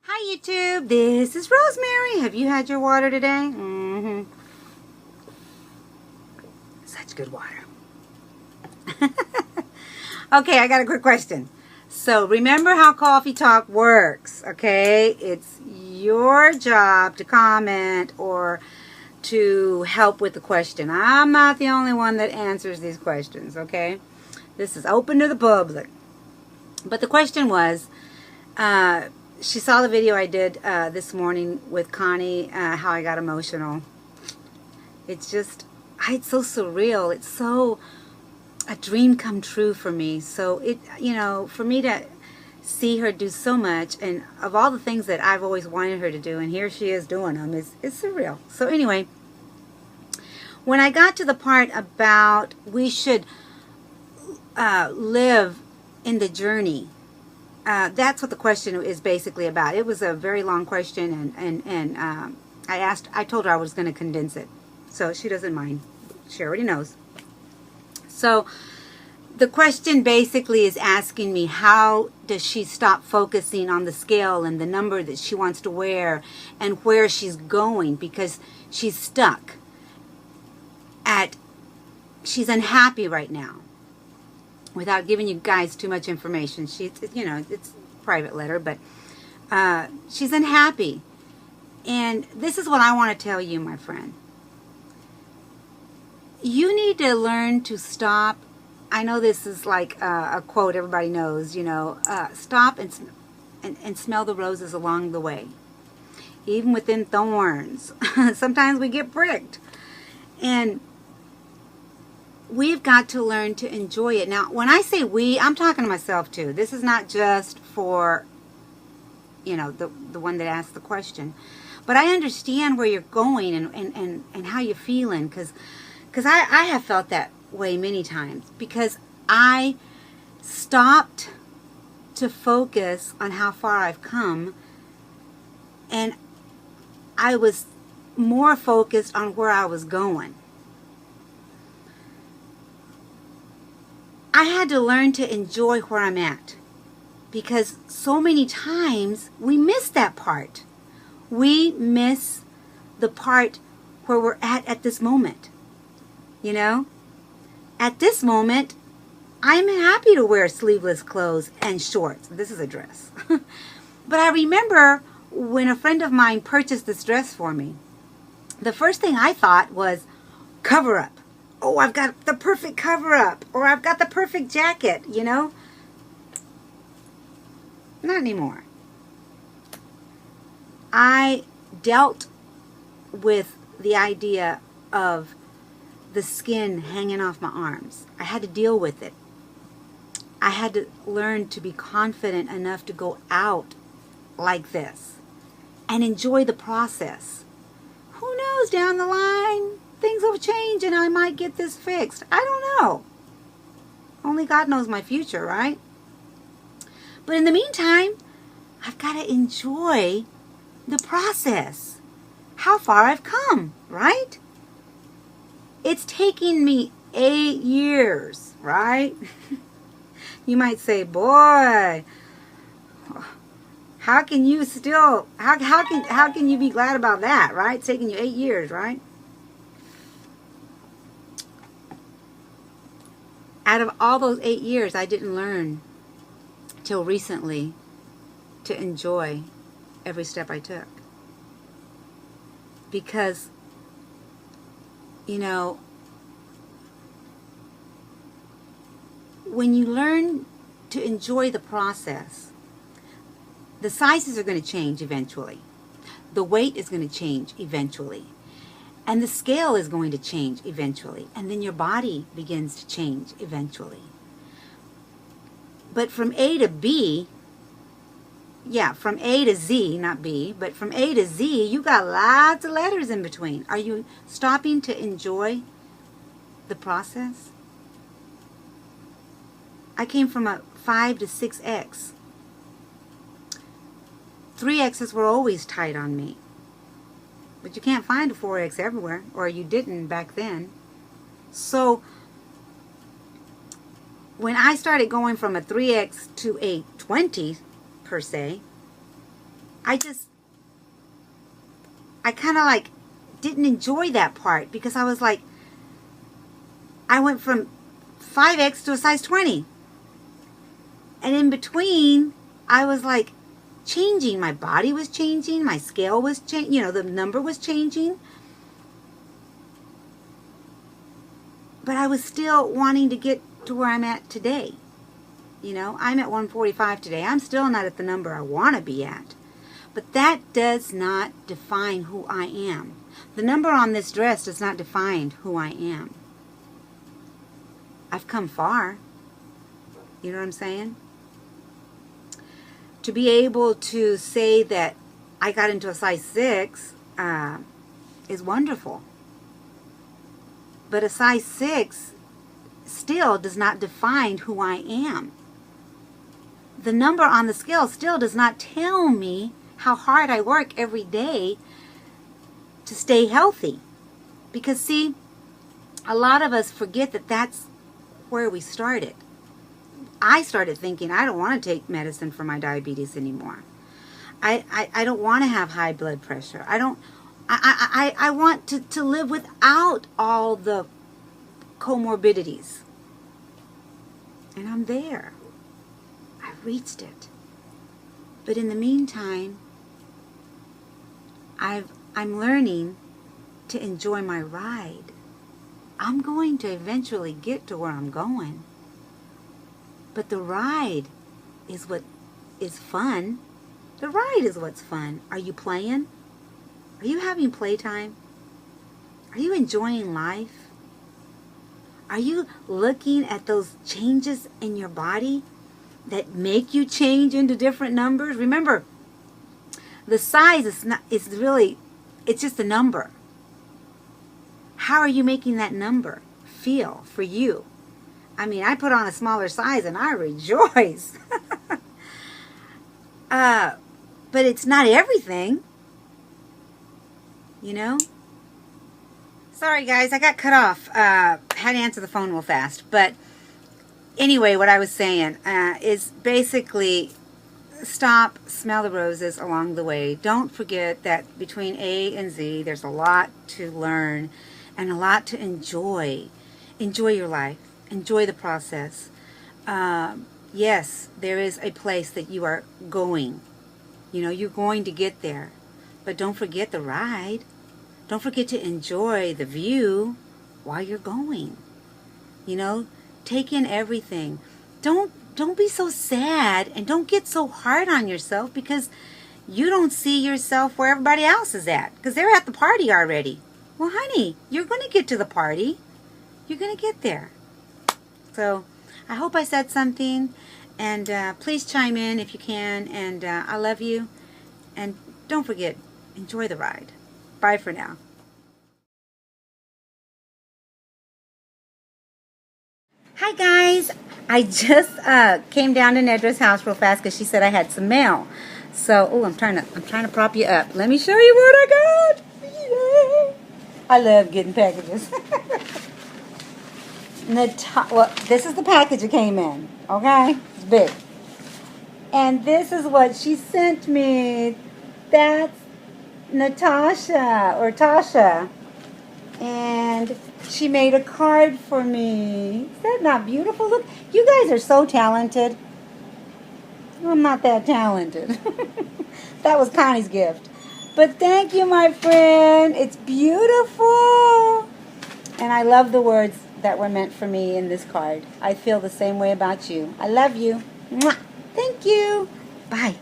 Hi YouTube, this is Rosemary. Have you had your water today? Such good water. Okay, I got a quick question. So remember how Coffee Talk works, okay? It's your job to comment or to help with the question. I'm not the only one that answers these questions, okay? This is open to the public. But the question was, she saw the video I did this morning with Connie, how I got emotional. It's just, it's so surreal. It's so a dream come true for me. So it, for me to see her do so much, and of all the things that I've always wanted her to do, and here she is doing them, it's surreal. So anyway, when I got to the part about we should live in the journey, that's what the question is basically about. It was a very long question, and I told her I was going to condense it, so she doesn't mind. She already knows. So the question basically is asking me, how does she stop focusing on the scale and the number that she wants to wear and where she's going, because she's stuck she's unhappy right now. Without giving you guys too much information, she's, it's a private letter, but she's unhappy. And this is what I want to tell you, my friend. You need to learn to stop. I know this is like a quote everybody knows, stop and smell the roses along the way. Even within thorns. Sometimes we get pricked. And we've got to learn to enjoy it. Now, when I say we, I'm talking to myself too. This is not just for, the one that asked the question. But I understand where you're going and how you're feeling, because I have felt that way many times, because I stopped to focus on how far I've come, and I was more focused on where I was going. I had to learn to enjoy where I'm at, because so many times we miss that part. We miss the part where we're at this moment. At this moment, I'm happy to wear sleeveless clothes and shorts. This is a dress. But I remember when a friend of mine purchased this dress for me, the first thing I thought was cover up. Oh, I've got the perfect cover-up, or I've got the perfect jacket, Not anymore. I dealt with the idea of the skin hanging off my arms. I had to deal with it. I had to learn to be confident enough to go out like this and enjoy the process. Who knows, down the line, things will change and I might get this fixed. I don't know. Only God knows my future, right? But in the meantime, I've got to enjoy the process. How far I've come, right? It's taking me 8 years, right? You might say, boy, how can you still, how can you be glad about that, right? It's taking you 8 years, right? Out of all those 8 years, I didn't learn till recently to enjoy every step I took. Because, when you learn to enjoy the process, the sizes are going to change eventually. The weight is going to change eventually. And the scale is going to change eventually. And then your body begins to change eventually. But from A to B, from A to Z, not B, but from A to Z, you got lots of letters in between. Are you stopping to enjoy the process? I came from a 5 to 6X. 3X's were always tight on me. But you can't find a 4X everywhere, or you didn't back then. So when I started going from a 3X to a 20, per se, I kind of like didn't enjoy that part, because I was like, I went from 5X to a size 20. And in between, I was like changing. My body was changing. My scale was changing. You know, the number was changing. But I was still wanting to get to where I'm at today. You know, I'm at 145 today. I'm still not at the number I want to be at. But that does not define who I am. The number on this dress does not define who I am. I've come far. You know what I'm saying? To be able to say that I got into a size 6 is wonderful. But a size 6 still does not define who I am. The number on the scale still does not tell me how hard I work every day to stay healthy. Because see, a lot of us forget that that's where we started. I started thinking, I don't want to take medicine for my diabetes anymore. I don't want to have high blood pressure. I want to live without all the comorbidities. And I'm there. I've reached it. But in the meantime, I'm learning to enjoy my ride. I'm going to eventually get to where I'm going. But the ride is what is fun. The ride is what's fun. Are you playing? Are you having playtime? Are you enjoying life? Are you looking at those changes in your body that make you change into different numbers? Remember, the size it's just a number. How are you making that number feel for you? I mean, I put on a smaller size and I rejoice. But it's not everything. You know? Sorry guys, I got cut off. Had to answer the phone real fast. But anyway, what I was saying is basically stop, smell the roses along the way. Don't forget that between A and Z, there's a lot to learn and a lot to enjoy. Enjoy your life. Enjoy the process. Yes, there is a place that you are going. You know, you're going to get there. But don't forget the ride. Don't forget to enjoy the view while you're going. You know, take in everything. Don't be so sad and don't get so hard on yourself because you don't see yourself where everybody else is at. Because they're at the party already. Well, honey, you're going to get to the party. You're going to get there. So, I hope I said something. And please chime in if you can. And I love you. And don't forget, enjoy the ride. Bye for now. Hi guys. I just came down to Nedra's house real fast because she said I had some mail. So, oh, I'm trying to prop you up. Let me show you what I got. Yeah. I love getting packages. Well, this is the package it came in. Okay, it's big. And this is what she sent me. That's Natasha or Tasha. And she made a card for me. Is that not beautiful? Look, you guys are so talented. I'm not that talented. That was Connie's gift. But thank you, my friend. It's beautiful. And I love the words that were meant for me in this card. I feel the same way about you. I love you. Mwah. Thank you. Bye.